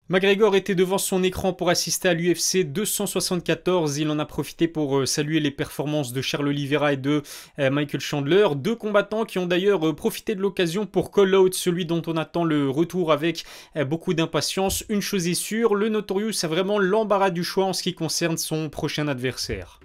McGregor était devant son écran pour assister à l'UFC 274. Il en a profité pour saluer les performances de Charles Oliveira et de Michael Chandler. Deux combattants qui ont d'ailleurs profité de l'occasion pour call out celui dont on attend le retour avec beaucoup d'impatience. Une chose est sûre, le Notorious a vraiment l'embarras du choix en ce qui concerne son prochain adversaire.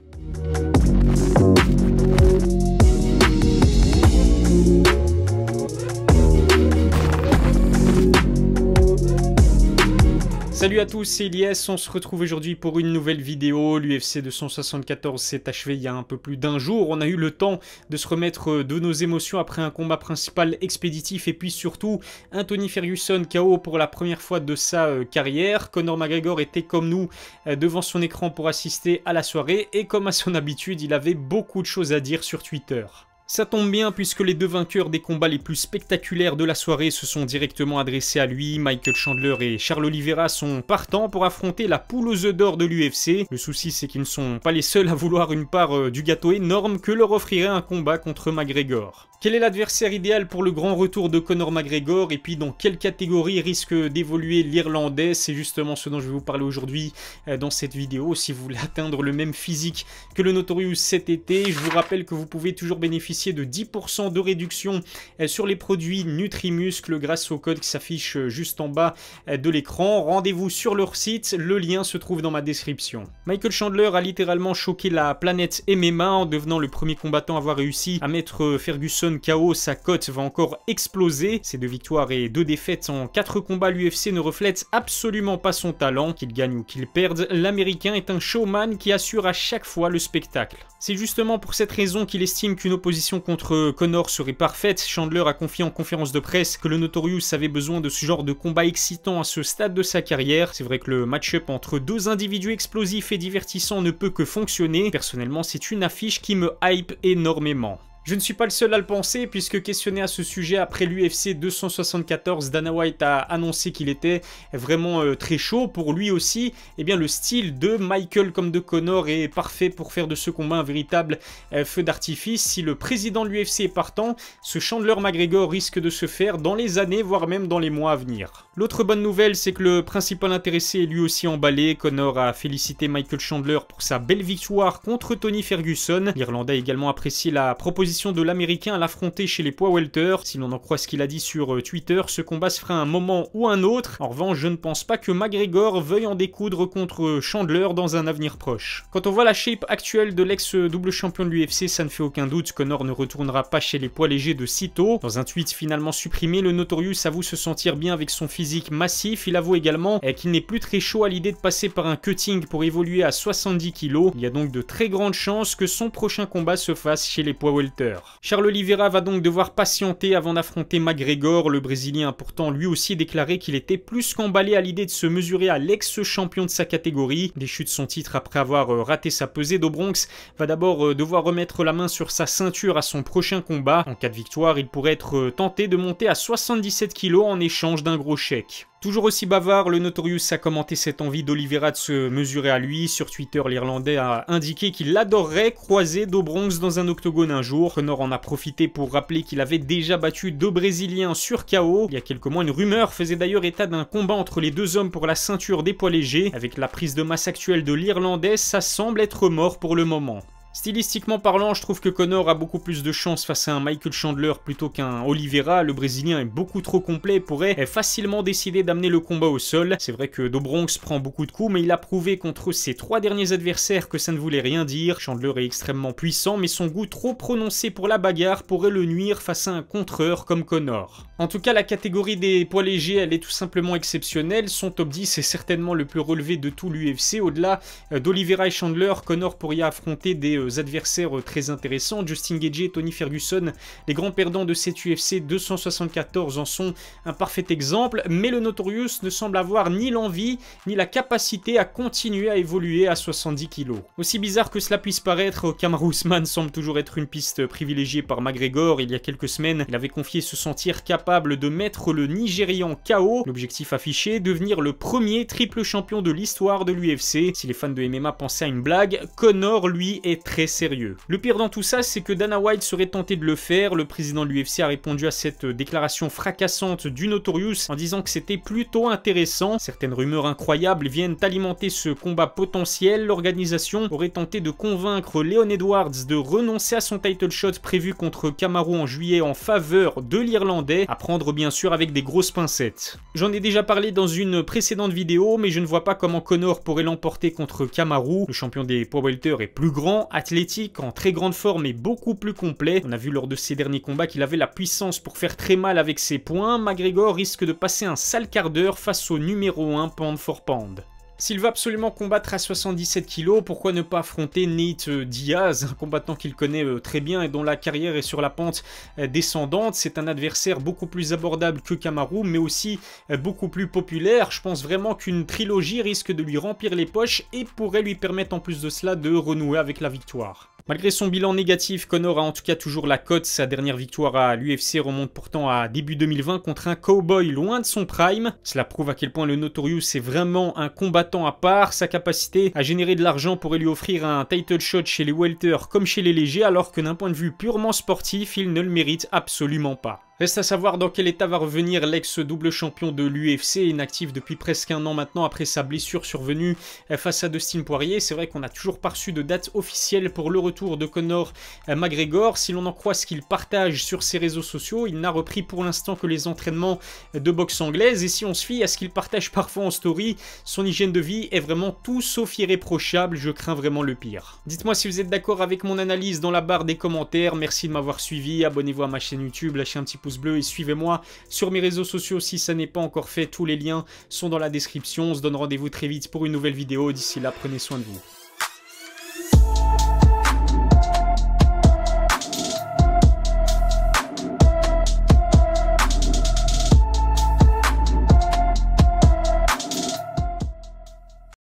Salut à tous, c'est Elias, on se retrouve aujourd'hui pour une nouvelle vidéo. L'UFC 274 s'est achevé il y a un peu plus d'un jour. On a eu le temps de se remettre de nos émotions après un combat principal expéditif et puis surtout un Tony Ferguson KO pour la première fois de sa carrière. Conor McGregor était comme nous devant son écran pour assister à la soirée et comme à son habitude, il avait beaucoup de choses à dire sur Twitter. Ça tombe bien puisque les deux vainqueurs des combats les plus spectaculaires de la soirée se sont directement adressés à lui. Michael Chandler et Charles Oliveira sont partants pour affronter la poule aux œufs d'or de l'UFC. Le souci c'est qu'ils ne sont pas les seuls à vouloir une part du gâteau énorme que leur offrirait un combat contre McGregor. Quel est l'adversaire idéal pour le grand retour de Conor McGregor et puis dans quelle catégorie risque d'évoluer l'Irlandais? C'est justement ce dont je vais vous parler aujourd'hui dans cette vidéo. Si vous voulez atteindre le même physique que le Notorious cet été, je vous rappelle que vous pouvez toujours bénéficier de 10% de réduction sur les produits Nutrimuscle grâce au code qui s'affiche juste en bas de l'écran. Rendez-vous sur leur site, le lien se trouve dans ma description. Michael Chandler a littéralement choqué la planète MMA en devenant le premier combattant à avoir réussi à mettre Ferguson KO. Sa cote va encore exploser. Ses 2 victoires et 2 défaites en 4 combats à l'UFC ne reflètent absolument pas son talent. Qu'il gagne ou qu'il perde, l'Américain est un showman qui assure à chaque fois le spectacle. C'est justement pour cette raison qu'il estime qu'une opposition contre Conor serait parfaite. Chandler a confié en conférence de presse que le Notorious avait besoin de ce genre de combat excitant à ce stade de sa carrière. C'est vrai que le match-up entre deux individus explosifs et divertissants ne peut que fonctionner. Personnellement, c'est une affiche qui me hype énormément. Je ne suis pas le seul à le penser puisque questionné à ce sujet après l'UFC 274, Dana White a annoncé qu'il était vraiment très chaud. Pour lui aussi, eh bien, le style de Michael comme de Conor est parfait pour faire de ce combat un véritable feu d'artifice. Si le président de l'UFC est partant, ce Chandler-McGregor risque de se faire dans les années, voire même dans les mois à venir. L'autre bonne nouvelle, c'est que le principal intéressé est lui aussi emballé. Conor a félicité Michael Chandler pour sa belle victoire contre Tony Ferguson. L'Irlandais a également apprécié la proposition de l'Américain à l'affronter chez les poids welter. Si l'on en croit ce qu'il a dit sur Twitter, ce combat se fera un moment ou un autre. En revanche, je ne pense pas que McGregor veuille en découdre contre Chandler dans un avenir proche. Quand on voit la shape actuelle de l'ex-double champion de l'UFC, ça ne fait aucun doute, Conor ne retournera pas chez les poids légers de sitôt. Dans un tweet finalement supprimé, le Notorious avoue se sentir bien avec son physique massif. Il avoue également qu'il n'est plus très chaud à l'idée de passer par un cutting pour évoluer à 70 kg. Il y a donc de très grandes chances que son prochain combat se fasse chez les poids welter. Charles Oliveira va donc devoir patienter avant d'affronter McGregor. Le Brésilien a pourtant lui aussi déclaré qu'il était plus qu'emballé à l'idée de se mesurer à l'ex-champion de sa catégorie. Déchu de son titre après avoir raté sa pesée, Do Bronx va d'abord devoir remettre la main sur sa ceinture à son prochain combat. En cas de victoire, il pourrait être tenté de monter à 77 kg en échange d'un gros chèque. Toujours aussi bavard, le Notorious a commenté cette envie d'Oliveira de se mesurer à lui. Sur Twitter, l'Irlandais a indiqué qu'il adorerait croiser Do Bronx dans un octogone un jour. Conor en a profité pour rappeler qu'il avait déjà battu 2 Brésiliens sur KO. Il y a quelques mois, une rumeur faisait d'ailleurs état d'un combat entre les deux hommes pour la ceinture des poids légers. Avec la prise de masse actuelle de l'Irlandais, ça semble être mort pour le moment. Stylistiquement parlant, je trouve que Conor a beaucoup plus de chance face à un Michael Chandler plutôt qu'un Oliveira. Le Brésilien est beaucoup trop complet et pourrait facilement décider d'amener le combat au sol. C'est vrai que Do Bronx prend beaucoup de coups, mais il a prouvé contre ses 3 derniers adversaires que ça ne voulait rien dire. Chandler est extrêmement puissant, mais son goût trop prononcé pour la bagarre pourrait le nuire face à un contreur comme Conor. En tout cas, la catégorie des poids légers, elle est tout simplement exceptionnelle. Son top 10 est certainement le plus relevé de tout l'UFC. Au-delà d'Oliveira et Chandler, Conor pourrait y affronter des adversaires très intéressants. Justin Gaethje et Tony Ferguson, les grands perdants de cette UFC 274 en sont un parfait exemple, mais le Notorious ne semble avoir ni l'envie ni la capacité à continuer à évoluer à 70 kg. Aussi bizarre que cela puisse paraître, Kamaru Usman semble toujours être une piste privilégiée par McGregor. Il y a quelques semaines, il avait confié se sentir capable de mettre le Nigérian KO. L'objectif affiché, devenir le premier triple champion de l'histoire de l'UFC. Si les fans de MMA pensaient à une blague, Conor, lui, est très sérieux. Le pire dans tout ça, c'est que Dana White serait tenté de le faire. Le président de l'UFC a répondu à cette déclaration fracassante du Notorious en disant que c'était plutôt intéressant. Certaines rumeurs incroyables viennent alimenter ce combat potentiel. L'organisation aurait tenté de convaincre Leon Edwards de renoncer à son title shot prévu contre Kamaru en juillet en faveur de l'Irlandais, à prendre bien sûr avec des grosses pincettes. J'en ai déjà parlé dans une précédente vidéo, mais je ne vois pas comment Conor pourrait l'emporter contre Kamaru. Le champion des poids welter est plus grand, athlétique, en très grande forme et beaucoup plus complet. On a vu lors de ses derniers combats qu'il avait la puissance pour faire très mal avec ses poings. McGregor risque de passer un sale quart d'heure face au numéro 1 pound for pound. S'il veut absolument combattre à 77 kg, pourquoi ne pas affronter Nate Diaz, un combattant qu'il connaît très bien et dont la carrière est sur la pente descendante. C'est un adversaire beaucoup plus abordable que Kamaru, mais aussi beaucoup plus populaire. Je pense vraiment qu'une trilogie risque de lui remplir les poches et pourrait lui permettre en plus de cela de renouer avec la victoire. Malgré son bilan négatif, Conor a en tout cas toujours la cote. Sa dernière victoire à l'UFC remonte pourtant à début 2020 contre un cowboy loin de son prime. Cela prouve à quel point le Notorious est vraiment un combattant à part. Sa capacité à générer de l'argent pourrait lui offrir un title shot chez les welters comme chez les légers, alors que d'un point de vue purement sportif, il ne le mérite absolument pas. Reste à savoir dans quel état va revenir l'ex-double champion de l'UFC, inactif depuis presque un an maintenant après sa blessure survenue face à Dustin Poirier. C'est vrai qu'on n'a toujours pas reçu de date officielle pour le retour de Conor McGregor. Si l'on en croit ce qu'il partage sur ses réseaux sociaux, il n'a repris pour l'instant que les entraînements de boxe anglaise. Et si on se fie à ce qu'il partage parfois en story, son hygiène de vie est vraiment tout sauf irréprochable. Je crains vraiment le pire. Dites-moi si vous êtes d'accord avec mon analyse dans la barre des commentaires. Merci de m'avoir suivi. Abonnez-vous à ma chaîne YouTube, lâchez un petit pouce bleu et suivez-moi sur mes réseaux sociaux si ça n'est pas encore fait. Tous les liens sont dans la description. On se donne rendez-vous très vite pour une nouvelle vidéo. D'ici là, prenez soin de vous.